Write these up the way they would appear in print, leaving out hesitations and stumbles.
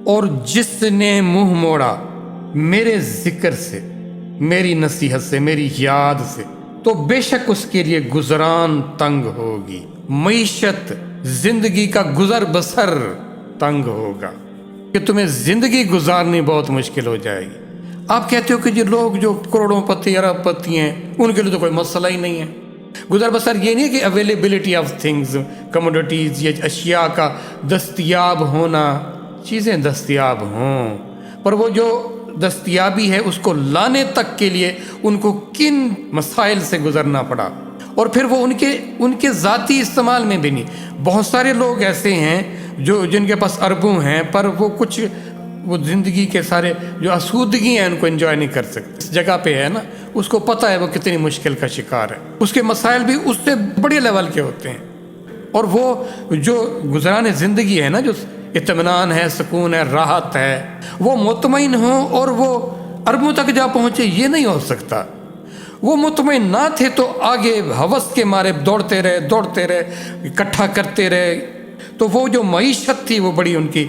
اور جس نے منہ موڑا میرے ذکر سے، میری نصیحت سے، میری یاد سے، تو بے شک اس کے لیے گزران تنگ ہوگی، معیشت، زندگی کا گزر بسر تنگ ہوگا، کہ تمہیں زندگی گزارنی بہت مشکل ہو جائے گی۔ آپ کہتے ہو کہ یہ لوگ جو کروڑوں پتی ارب پتی ہیں ان کے لیے تو کوئی مسئلہ ہی نہیں ہے۔ گزر بسر یہ نہیں ہے کہ اویلیبلٹی آف تھنگز، کموڈیٹیز، یہ اشیاء کا دستیاب ہونا، چیزیں دستیاب ہوں، پر وہ جو دستیابی ہے اس کو لانے تک کے لیے ان کو کن مسائل سے گزرنا پڑا، اور پھر وہ ان کے ذاتی استعمال میں بھی نہیں۔ بہت سارے لوگ ایسے ہیں جن کے پاس اربوں ہیں، پر وہ زندگی کے سارے جو آسودگی ہیں ان کو انجوائے نہیں کر سکتے۔ اس جگہ پہ ہے نا، اس کو پتہ ہے وہ کتنی مشکل کا شکار ہے، اس کے مسائل بھی اس سے بڑے لیول کے ہوتے ہیں، اور وہ جو گزران زندگی ہے نا، جو اطمینان ہے، سکون ہے، راحت ہے، وہ مطمئن ہوں اور وہ اربوں تک جا پہنچے، یہ نہیں ہو سکتا۔ وہ مطمئن نہ تھے تو آگے ہوس کے مارے دوڑتے رہے، اکٹھا کرتے رہے، تو وہ جو معیشت تھی وہ بڑی ان کی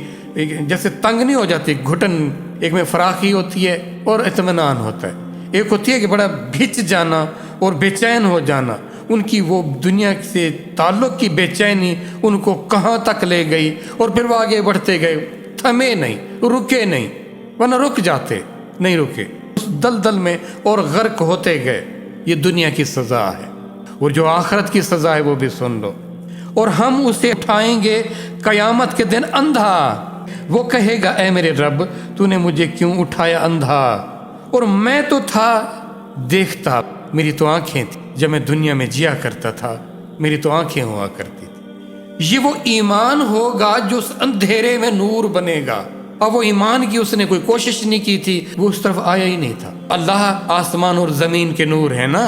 جیسے تنگ نہیں ہو جاتی، گھٹن، ایک میں فراخی ہوتی ہے اور اطمینان ہوتا ہے، ایک ہوتی ہے کہ بڑا بھچ جانا اور بے چین ہو جانا۔ ان کی وہ دنیا سے تعلق کی بے چینی ان کو کہاں تک لے گئی، اور پھر وہ آگے بڑھتے گئے، تھمے نہیں، رکے نہیں، ورنہ رک جاتے، نہیں رکے، اس دلدل میں اور غرق ہوتے گئے۔ یہ دنیا کی سزا ہے، اور جو آخرت کی سزا ہے وہ بھی سن لو۔ اور ہم اسے اٹھائیں گے قیامت کے دن اندھا، وہ کہے گا اے میرے رب تو نے مجھے کیوں اٹھایا اندھا، اور میں تو تھا دیکھتا، میری تو آنکھیں تھیں، جب میں دنیا میں جیا کرتا تھا میری تو آنکھیں ہوا کرتی تھی۔ یہ وہ ایمان ہوگا جو اس اندھیرے میں نور بنے گا، اور وہ ایمان کی اس نے کوئی کوشش نہیں کی تھی، وہ اس طرف آیا ہی نہیں تھا۔ اللہ آسمان اور زمین کے نور ہے نا،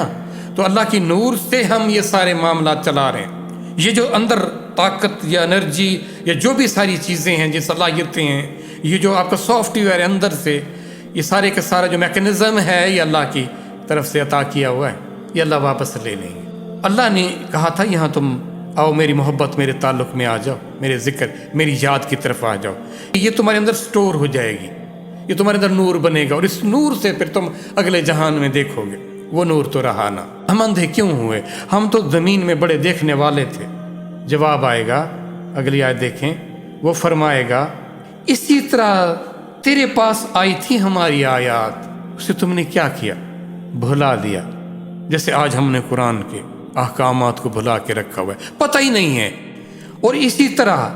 تو اللہ کی نور سے ہم یہ سارے معاملات چلا رہے ہیں۔ یہ جو اندر طاقت یا انرجی یا جو بھی ساری چیزیں ہیں، یہ صلاحیتیں ہیں، یہ جو آپ کا سافٹ ویئر ہے اندر سے، یہ سارے کا سارا جو میکنزم ہے یہ اللہ کی طرف سے عطا کیا ہوا ہے، یہ اللہ واپس لے لیں گے۔ اللہ نے کہا تھا یہاں تم آؤ، میری محبت، میرے تعلق میں آ جاؤ، میرے ذکر، میری یاد کی طرف آ جاؤ، یہ تمہارے اندر سٹور ہو جائے گی، یہ تمہارے اندر نور بنے گا، اور اس نور سے پھر تم اگلے جہان میں دیکھو گے۔ وہ نور تو رہا نہ۔ ہم اندھے کیوں ہوئے؟ ہم تو زمین میں بڑے دیکھنے والے تھے۔ جواب آئے گا، اگلی آیت دیکھیں، وہ فرمائے گا اسی طرح تیرے پاس آئی تھی ہماری آیات، اسے تم نے کیا کیا؟ بھلا دیا، جیسے آج ہم نے قرآن کے احکامات کو بھلا کے رکھا ہوا ہے، پتہ ہی نہیں ہے۔ اور اسی طرح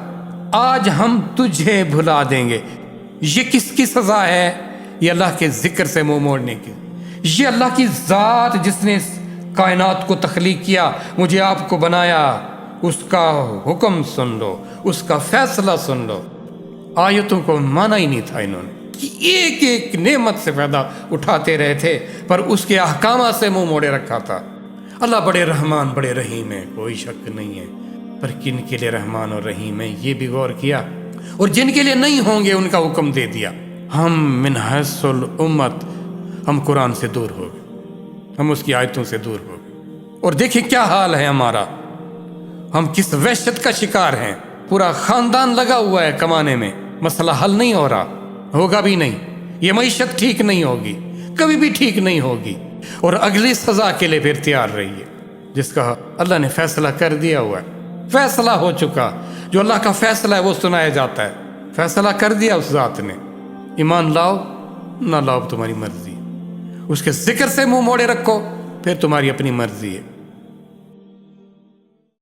آج ہم تجھے بھلا دیں گے۔ یہ کس کی سزا ہے؟ یہ اللہ کے ذکر سے منہ موڑنے کی۔ یہ اللہ کی ذات جس نے کائنات کو تخلیق کیا، مجھے آپ کو بنایا، اس کا حکم سن لو، اس کا فیصلہ سن لو۔ آیتوں کو مانا ہی نہیں تھا انہوں نے، کہ ایک ایک نعمت سے فائدہ اٹھاتے رہے تھے، پر اس کے احکامات سے منہ موڑے رکھا تھا۔ اللہ بڑے رحمان بڑے رحیم ہے، کوئی شک نہیں ہے، پر کن کے لیے رحمان اور رحیم ہے یہ بھی غور کیا، اور جن کے لیے نہیں ہوں گے ان کا حکم دے دیا۔ ہم من حیث الامت، ہم قرآن سے دور ہو گئے، ہم اس کی آیتوں سے دور ہو گئے، اور دیکھیں کیا حال ہے ہمارا، ہم کس وحشت کا شکار ہیں۔ پورا خاندان لگا ہوا ہے کمانے میں، مسئلہ حل نہیں ہو رہا، ہوگا بھی نہیں، یہ معیشت ٹھیک نہیں ہوگی، کبھی بھی ٹھیک نہیں ہوگی، اور اگلی سزا کے لیے پھر تیار رہیے، جس کا اللہ نے فیصلہ کر دیا ہوا ہے، فیصلہ ہو چکا۔ جو اللہ کا فیصلہ ہے وہ سنایا جاتا ہے، فیصلہ کر دیا اس ذات نے۔ ایمان لاؤ نہ لاؤ تمہاری مرضی، اس کے ذکر سے منہ موڑے رکھو پھر تمہاری اپنی مرضی ہے۔